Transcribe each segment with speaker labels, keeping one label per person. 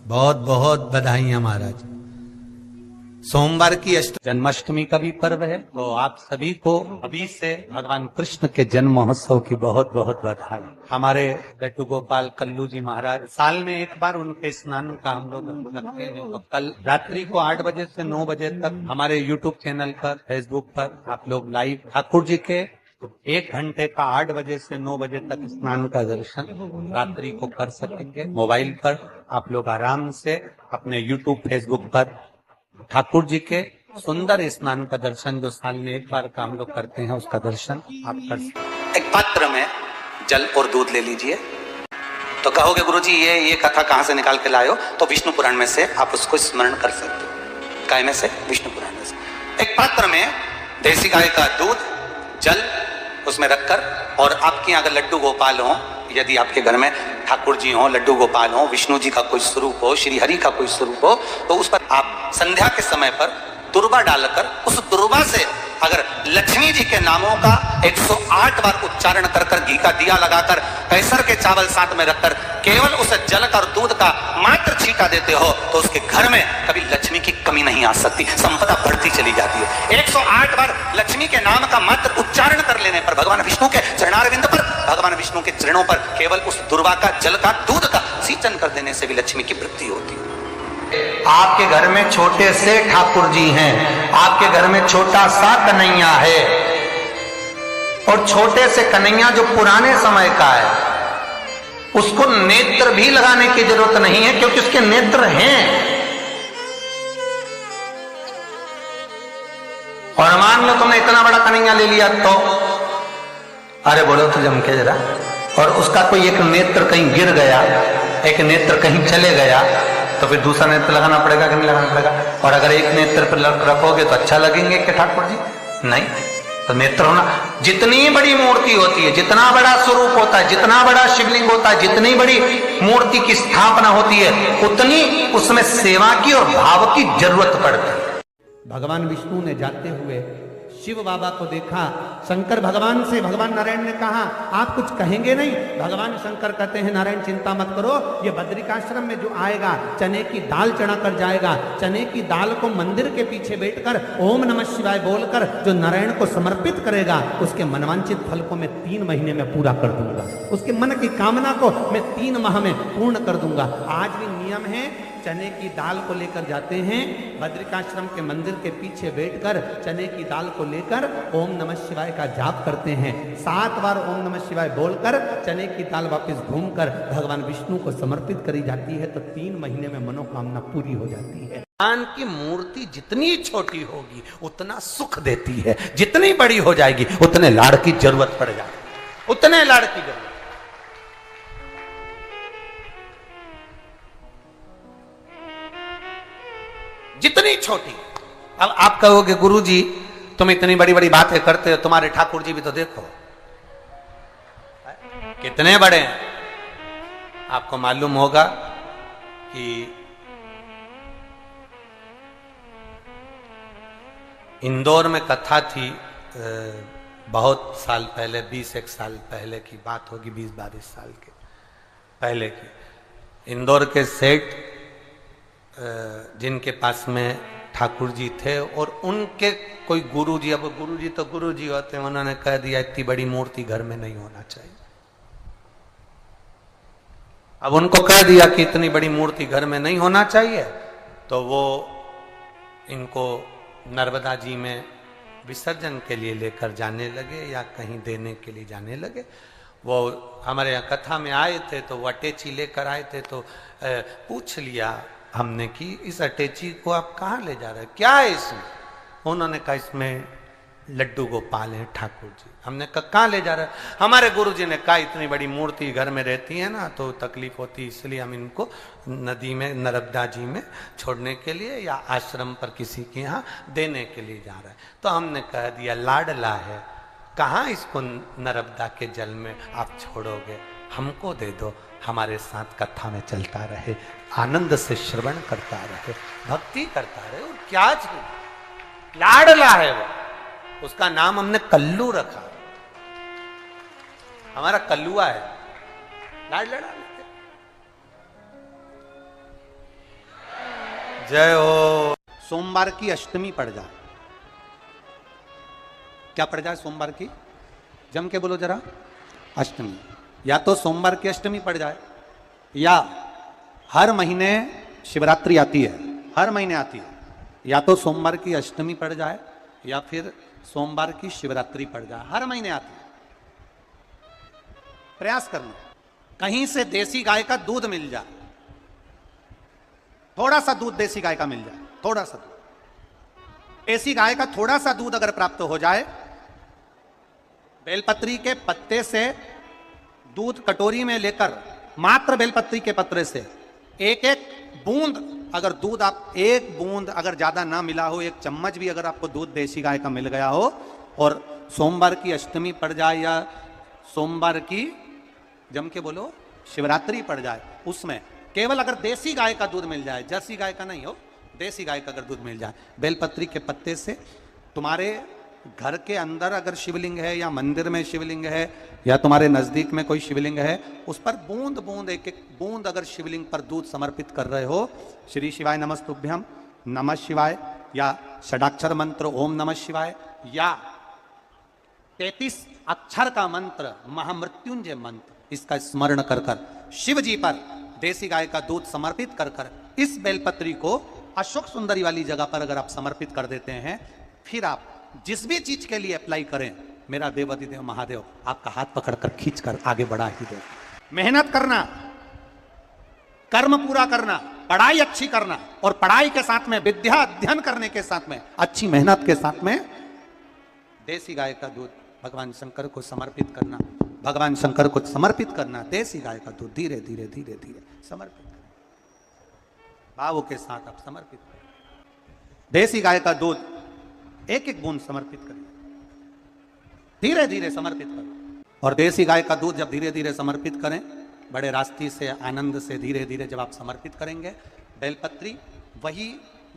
Speaker 1: बहुत बहुत बधाइयां महाराज। सोमवार की जन्माष्टमी का भी पर्व है, तो आप सभी को अभी से भगवान कृष्ण के जन्म महोत्सव की बहुत बहुत बधाई। हमारे लड्डू गोपाल कल्लू जी महाराज साल में एक बार उनके स्नान का हम लोग रखते हैं। तो कल रात्रि को 8 बजे से 9 बजे तक हमारे यूट्यूब चैनल पर, फेसबुक पर आप लोग लाइव ठाकुर जी के 1 घंटे का 8 बजे से 9 बजे तक स्नान का दर्शन रात्रि को कर सकेंगे। मोबाइल पर आप लोग आराम से अपने यूट्यूब फेसबुक पर ठाकुर जी के सुंदर स्नान का दर्शन, जो साल में एक बार का हम लोग करते हैं, उसका दर्शन आप कर सकते हैं। एक पात्र में जल और दूध ले लीजिए। तो कहोगे गुरुजी ये कथा कहां से निकाल के लाए हो? तो विष्णु पुराण में से आप उसको स्मरण कर सकते हो। काय में से? विष्णु पुराण में से। एक पात्र में देसी गाय का दूध, जल उसमें रखकर, और आपके यहाँ अगर लड्डू गोपाल हो, यदि आपके घर में ठाकुर जी हो, लड्डू गोपाल हो, विष्णु जी का कोई स्वरूप हो, श्री हरि का कोई स्वरूप हो, तो उस पर आप संध्या के समय पर दुर्वा डालकर उस दुर्वा से अगर लक्ष्मी जी के नामों का 108 बार उच्चारण कर कर, घी का दिया लगाकर, कैसर के चावल साथ में रखकर केवल उस जल का और दूध का मात्र छींटा देते हो, तो उसके घर में कभी लक्ष्मी की कमी नहीं आ सकती, संपदा बढ़ती चली जाती है। 108 बार लक्ष्मी के नाम का मात्र उच्चारण कर लेने पर, भगवान विष्णु के चरणारविंद पर, भगवान विष्णु के चरणों पर केवल उस दुर्वा का, जल का, दूध का सिंचन कर देने से भी लक्ष्मी की वृद्धि होती है। आपके घर में छोटे से ठाकुर जी हैं, आपके घर में छोटा सा कन्हैया है, और छोटे से कन्हैया जो पुराने समय का है, उसको नेत्र भी लगाने की जरूरत नहीं है, क्योंकि उसके नेत्र हैं। और मान लो तुमने इतना बड़ा कन्हैया ले लिया, तो अरे बोलो तो जम के जरा, और उसका कोई एक नेत्र कहीं गिर गया, एक नेत्र कहीं चले गया, तो फिर दूसरा नेत्र लगाना पड़ेगा कि नहीं लगाना पड़ेगा? और अगर एक नेत्र पर रखोगे तो अच्छा लगेंगे कि ठाकुर जी? नहीं। तो नेत्र होना, जितनी बड़ी मूर्ति होती है, जितना बड़ा स्वरूप होता है, जितना बड़ा शिवलिंग होता है, जितनी बड़ी मूर्ति की स्थापना होती है, उतनी उसमें सेवा की और भाव की जरूरत पड़ती है। भगवान विष्णु ने जाते हुए शिव बाबा को देखा। शंकर भगवान से, भगवान नारायण ने कहा आप कुछ कहेंगे नहीं? भगवान शंकर कहते हैं नारायण चिंता मत करो, ये बद्रिकाश्रम में जो आएगा चने की दाल चढ़ा कर जाएगा, चने की दाल को मंदिर के पीछे बैठकर ओम नमः शिवाय बोलकर जो नारायण को समर्पित करेगा, उसके मनवांचित फल को मैं 3 महीने में पूरा कर दूंगा, उसके मन की कामना को मैं 3 माह में पूर्ण कर दूंगा। आज भी नियम है, चने की दाल को लेकर जाते हैं, बद्रिकाश्रम के मंदिर के पीछे बैठकर चने की दाल को लेकर ओम नमः शिवाय का जाप करते हैं। 7 बार ओम नमः शिवाय बोलकर चने की दाल वापस घूमकर भगवान विष्णु को समर्पित करी जाती है, तो 3 महीने में मनोकामना पूरी हो जाती है। भगवान की मूर्ति जितनी छोटी होगी उतना सुख देती है, जितनी बड़ी हो जाएगी उतने लाड़ की जरूरत पड़ जाएगी, उतने लाड़ की जरूरत। जितनी छोटी। अब आप कहोगे गुरुजी तुम इतनी बड़ी बड़ी बातें करते हो, तुम्हारे ठाकुर जी भी तो देखो कितने बड़े हैं। आपको मालूम होगा कि इंदौर में कथा थी, बहुत साल पहले, 20-1 साल पहले की बात होगी, 20-22 साल के पहले की। इंदौर के सेठ जिनके पास में ठाकुर जी थे, और उनके कोई गुरुजी, अब गुरुजी तो गुरुजी होते हैं, उन्होंने कह दिया इतनी बड़ी मूर्ति घर में नहीं होना चाहिए। अब उनको कह दिया कि इतनी बड़ी मूर्ति घर में नहीं होना चाहिए, तो वो इनको नर्मदा जी में विसर्जन के लिए लेकर जाने लगे या कहीं देने के लिए जाने लगे। वो हमारे यहाँ कथा में आए थे, तो वो अटैची लेकर आए थे, तो पूछ लिया हमने कि इस अटैची को आप कहाँ ले जा रहे हैं, क्या है इसमें? उन्होंने कहा इसमें लड्डू गोपाल हैं ठाकुर जी। हमने कहा कहाँ ले जा रहे हैं? हमारे गुरुजी ने कहा इतनी बड़ी मूर्ति घर में रहती है ना, तो तकलीफ होती, इसलिए हम इनको नदी में, नर्मदा जी में छोड़ने के लिए या आश्रम पर किसी के यहाँ देने के लिए जा रहे हैं। तो हमने कह दिया लाडला है, कहाँ इसको नर्मदा के जल में आप छोड़ोगे, हमको दे दो, हमारे साथ कथा में चलता रहे, आनंद से श्रवण करता रहे, भक्ति करता रहे। और क्या चीज लाडला है वो, उसका नाम हमने कल्लू रखा, हमारा कल्लुआ है, लाड लड़ा। जय हो। सोमवार की अष्टमी पड़ जाए, क्या पड़ जाए सोमवार की? जम के बोलो जरा। अष्टमी, या तो सोमवार की अष्टमी पड़ जाए, या हर महीने शिवरात्रि आती है, हर महीने आती है, या तो सोमवार की अष्टमी पड़ जाए या फिर सोमवार की शिवरात्रि पड़ जाए, हर महीने आती है। प्रयास करना कहीं से देसी गाय का दूध मिल जाए, थोड़ा सा दूध देसी गाय का मिल जाए, थोड़ा सा दूध देसी गाय का, थोड़ा सा दूध अगर प्राप्त हो जाए, बेलपत्री के पत्ते से दूध कटोरी में लेकर, मात्र बेलपत्री के पत्रे से एक एक बूंद, अगर दूध आप एक बूंद अगर ज्यादा ना मिला हो, एक चम्मच भी अगर आपको दूध देसी गाय का मिल गया हो, और सोमवार की अष्टमी पड़ जाए या सोमवार की, जम के बोलो, शिवरात्रि पड़ जाए, उसमें केवल अगर देसी गाय का दूध मिल जाए, जर्सी गाय का नहीं हो, देसी गाय का अगर दूध मिल जाए, बेलपत्री के पत्ते से, तुम्हारे घर के अंदर अगर शिवलिंग है या मंदिर में शिवलिंग है या तुम्हारे नजदीक में कोई शिवलिंग है, उस पर बूंद बूंद, एक एक बूंद अगर शिवलिंग पर दूध समर्पित कर रहे हो, श्री शिवाय नमस्तुभ्यम, नमः शिवाय, या षडाक्षर मंत्र ओम नमः शिवाय, या 33 अक्षर का मंत्र महामृत्युंजय मंत्र, इसका स्मरण कर कर शिव जी पर देसी गाय का दूध समर्पित कर कर इस बेलपत्री को अशोक सुंदरी वाली जगह पर अगर आप समर्पित कर देते हैं, फिर आप जिस भी चीज के लिए अप्लाई करें, मेरा देवाधिदेव महादेव आपका हाथ पकड़कर खींचकर आगे बढ़ा ही दे। मेहनत करना, कर्म पूरा करना, पढ़ाई अच्छी करना, और पढ़ाई के साथ में विद्या अध्ययन करने के साथ में, अच्छी मेहनत के साथ में देसी गाय का दूध भगवान शंकर को समर्पित करना, भगवान शंकर को समर्पित करना, देसी गाय का दूध धीरे धीरे धीरे धीरे समर्पित करना, भावों के साथ आप समर्पित करें। देसी गाय का दूध एक एक बूंद समर्पित करें, धीरे धीरे समर्पित करें। और देसी गाय का दूध जब धीरे धीरे समर्पित करें, बड़े रास्ते से, आनंद से धीरे धीरे जब आप समर्पित करेंगे, बेलपत्री वही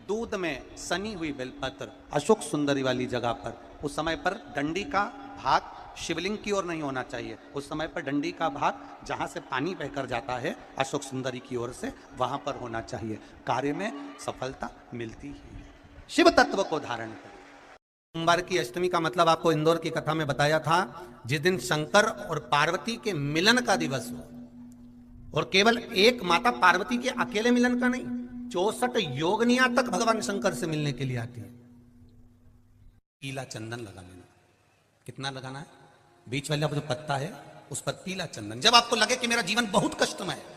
Speaker 1: दूध में सनी हुई बेलपत्र अशोक सुंदरी वाली जगह पर, उस समय पर डंडी का भाग शिवलिंग की ओर नहीं होना चाहिए, उस समय पर डंडी का भाग जहां से पानी बहकर जाता है अशोक सुंदरी की ओर से, वहां पर होना चाहिए। कार्य में सफलता मिलती ही। शिव तत्व को धारण करें। सोमवार की अष्टमी का मतलब आपको इंदौर की कथा में बताया था, जिस दिन शंकर और पार्वती के मिलन का दिवस हो, और केवल एक माता पार्वती के अकेले मिलन का नहीं, 64 योगनियां तक भगवान शंकर से मिलने के लिए आती है। पीला चंदन लगा लेना, कितना लगाना है? बीच वाला जो पत्ता है उस पर पीला चंदन। जब आपको लगे कि मेरा जीवन बहुत कष्टमय है,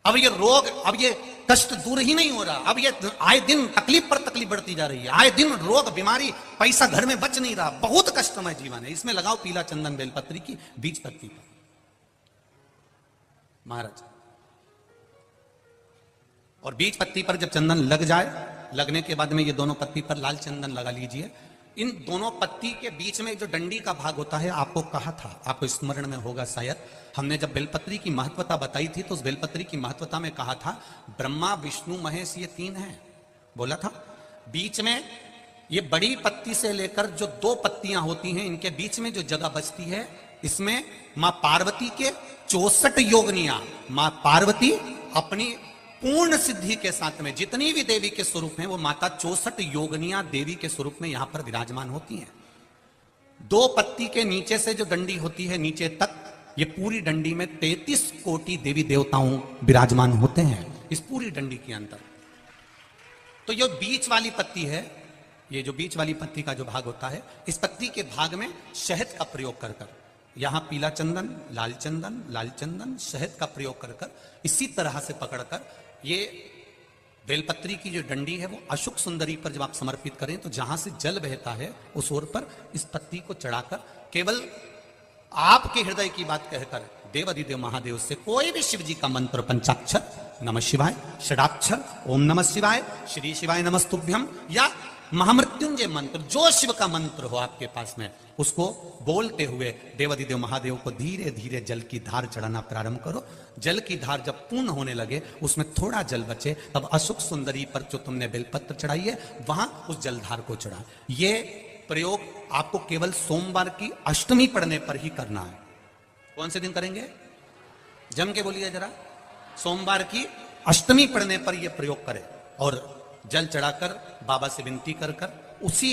Speaker 1: अब ये रोग, अब ये कष्ट दूर ही नहीं हो रहा, अब ये आए दिन तकलीफ पर तकलीफ बढ़ती जा रही है, आए दिन रोग, बीमारी, पैसा घर में बच नहीं रहा, बहुत कष्टमय जीवन है, इसमें लगाओ पीला चंदन बेलपत्री की बीज पत्ती पर। महाराज, और बीज पत्ती पर जब चंदन लग जाए, लगने के बाद में ये दोनों पत्ती पर लाल चंदन लगा लीजिए। इन दोनों पत्ती के बीच में जो डंडी का भाग होता है, आपको कहा था, आपको स्मरण में होगा शायद, हमने जब बेलपत्री की महत्वता बताई थी तो उस बेलपत्री की महत्वता में कहा था ब्रह्मा विष्णु महेश ये 3 हैं, बोला था। बीच में ये बड़ी पत्ती से लेकर जो 2 पत्तियां होती हैं, इनके बीच में जो जगह बचती है, इसमें मां पार्वती के 64 योगनियां, मां पार्वती अपनी पूर्ण सिद्धि के साथ में जितनी भी देवी के स्वरूप हैं, वो माता 64 योगनियां देवी के स्वरूप में यहां पर विराजमान होती हैं। 2 पत्ती के नीचे से जो डंडी होती है नीचे तक, ये पूरी डंडी में 33 कोटि देवी देवताओं विराजमान होते हैं इस पूरी डंडी के अंदर। तो ये बीच वाली पत्ती है, ये जो बीच वाली पत्ती का जो भाग होता है, इस पत्ती के भाग में शहद का प्रयोग कर कर, यहां पीला चंदन, लाल चंदन, शहद का प्रयोग कर कर, इसी तरह से पकड़कर ये बेलपत्री की जो डंडी है वो अशोक सुंदरी पर जब आप समर्पित करें, तो जहां से जल बहता है उस ओर पर इस पत्ती को चढ़ाकर केवल आपके हृदय की बात कहकर देवाधिदेव महादेव से कोई भी शिव जी का मंत्र, पंचाक्षर नमः शिवाय, षडाक्षर ओम नमः शिवाय, श्री शिवाय नमस्तुभ्यम, या महामृत्युंजय मंत्र, जो शिव का मंत्र हो आपके पास में, उसको बोलते हुए देवाधिदेव महादेव को धीरे धीरे जल की धार चढ़ाना प्रारंभ करो। जल की धार जब पूर्ण होने लगे, उसमें थोड़ा जल बचे, तब अशोक सुंदरी पर जो तुमने बेलपत्र चढ़ाई है वहां उस जलधार को चढ़ा। ये प्रयोग आपको केवल सोमवार की अष्टमी पढ़ने पर ही करना है। कौन से दिन करेंगे? जम के बोलिए जरा। सोमवार की अष्टमी पढ़ने पर यह प्रयोग करें। और जल चढ़ाकर बाबा से विनती कर कर उसी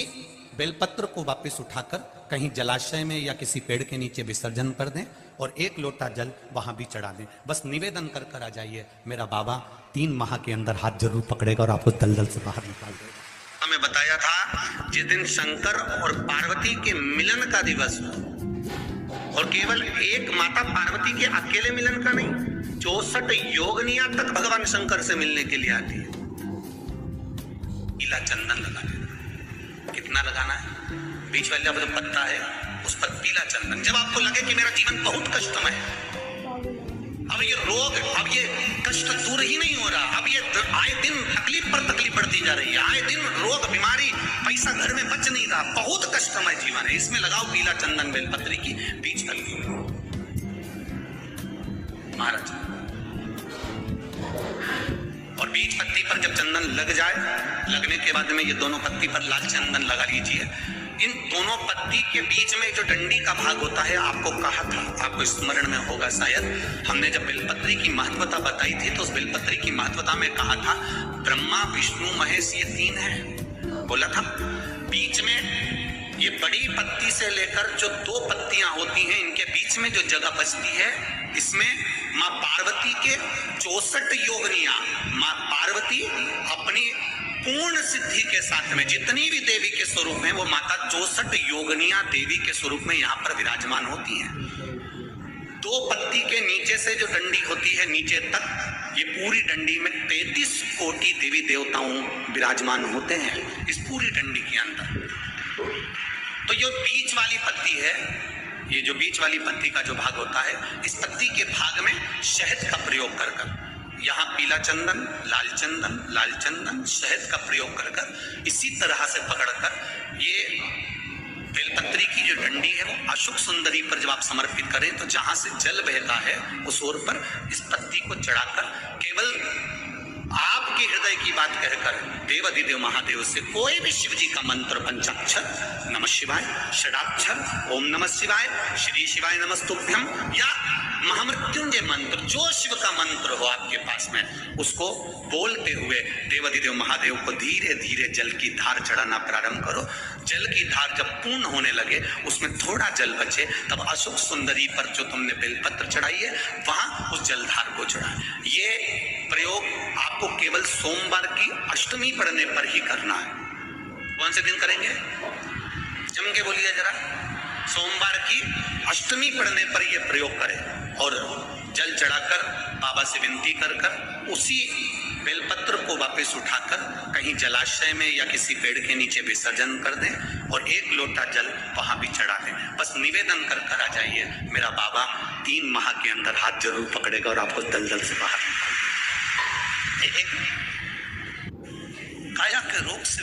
Speaker 1: बेलपत्र को वापस उठाकर कहीं जलाशय में या किसी पेड़ के नीचे विसर्जन कर दें और 1 लोटा जल वहां भी चढ़ा दें। बस निवेदन कर कर आ जाइए, मेरा बाबा 3 माह के अंदर हाथ जरूर पकड़ेगा और आपको दलदल से बाहर निकाल देगा। हमें बताया था जिस दिन शंकर और पार्वती के मिलन का दिवस हो, और केवल एक माता पार्वती के अकेले मिलन का नहीं, 64 योगनियां तक भगवान शंकर से मिलने के लिए आती है। पीला चंदन लगा देना। कितना लगाना है? बीच वाला जो पत्ता है उस पर पीला चंदन। जब आपको लगे कि मेरा जीवन बहुत कष्टमय है, अब ये रोग, अब ये कष्ट दूर ही नहीं हो रहा, अब ये आए दिन तकलीफ पर तकलीफ बढ़ती जा रही है, आए दिन रोग बीमारी, पैसा घर में बच नहीं रहा, बहुत कष्टमय जीवन है, इसमें लगाओ पीला चंदन बेलपत्री की बीच पत्ती। महाराज, और बीच पत्ती पर जब चंदन लग जाए, लगने के बाद में ये दोनों पत्ती पर लाल चंदन लगा लीजिए। इन दोनों पत्ती के बीच में जो डंडी का भाग होता है, आपको कहा था, आपको स्मरण में होगा शायद, हमने जब बेलपत्री की महत्वता बताई थी तो उस बेलपत्री की महत्वता में कहा था ब्रह्मा विष्णु महेश ये 3 है, बोला था। बीच में ये बड़ी पत्ती से लेकर जो 2 पत्तियां होती हैं, इनके बीच में जो जगह बचती है, इसमें माँ पार्वती के 64 योगनियां, माँ पार्वती अपनी पूर्ण सिद्धि के साथ में जितनी भी देवी के स्वरूप हैं, वो माता 64 योगनियां देवी के स्वरूप में यहाँ पर विराजमान होती हैं। 2 पत्ती के नीचे से जो डंडी होती है नीचे तक, ये पूरी डंडी में 33 कोटि देवी देवताओं विराजमान होते हैं इस पूरी डंडी के अंदर। तो ये बीच वाली पत्ती है, ये जो बीच वाली पत्ती का जो भाग होता है, इस पत्ती के भाग में शहद का प्रयोग कर कर, यहाँ पीला चंदन, लाल चंदन, शहद का प्रयोग कर कर इसी तरह से पकड़कर ये बेलपत्री की जो डंडी है वो अशोक सुंदरी पर जब आप समर्पित करें तो जहां से जल बहता है उस ओर पर इस पत्ती को चढ़ाकर केवल आपके हृदय की बात कहकर देवाधिदेव महादेव से कोई भी शिव जी का मंत्र, पंचाक्षर, नमः शिवाय, षडाक्षर, ओम नमः शिवाय, श्री शिवाय नमस्तुभ्यम, या महामृत्युंजय मंत्र, जो शिव का मंत्र हो आपके पास में, उसको बोलते हुए देवाधिदेव महादेव को धीरे धीरे जल की धार चढ़ाना प्रारंभ करो। जल की धार जब पूर्ण होने लगे, उसमें थोड़ा जल बचे, तब अशोक सुंदरी पर जो तुमने बेलपत्र चढ़ाई है वहां उस जलधार को चढ़ाए। ये प्रयोग आपको केवल सोमवार की अष्टमी पढ़ने पर ही करना है। कौन से दिन करेंगे? जम के बोलिए जरा। सोमवार की अष्टमी पढ़ने पर यह प्रयोग करें और जल चढ़ाकर बाबा से विनती कर कर उसी बेलपत्र को वापस उठाकर कहीं जलाशय में या किसी पेड़ के नीचे विसर्जन कर दें और 1 लोटा जल वहां भी चढ़ा दें। बस निवेदन कर कर आ जाइए, मेरा बाबा 3 माह के अंदर हाथ जरूर पकड़ेगा और आपको दलदल से बाहर निकालेगा। काया के रोग से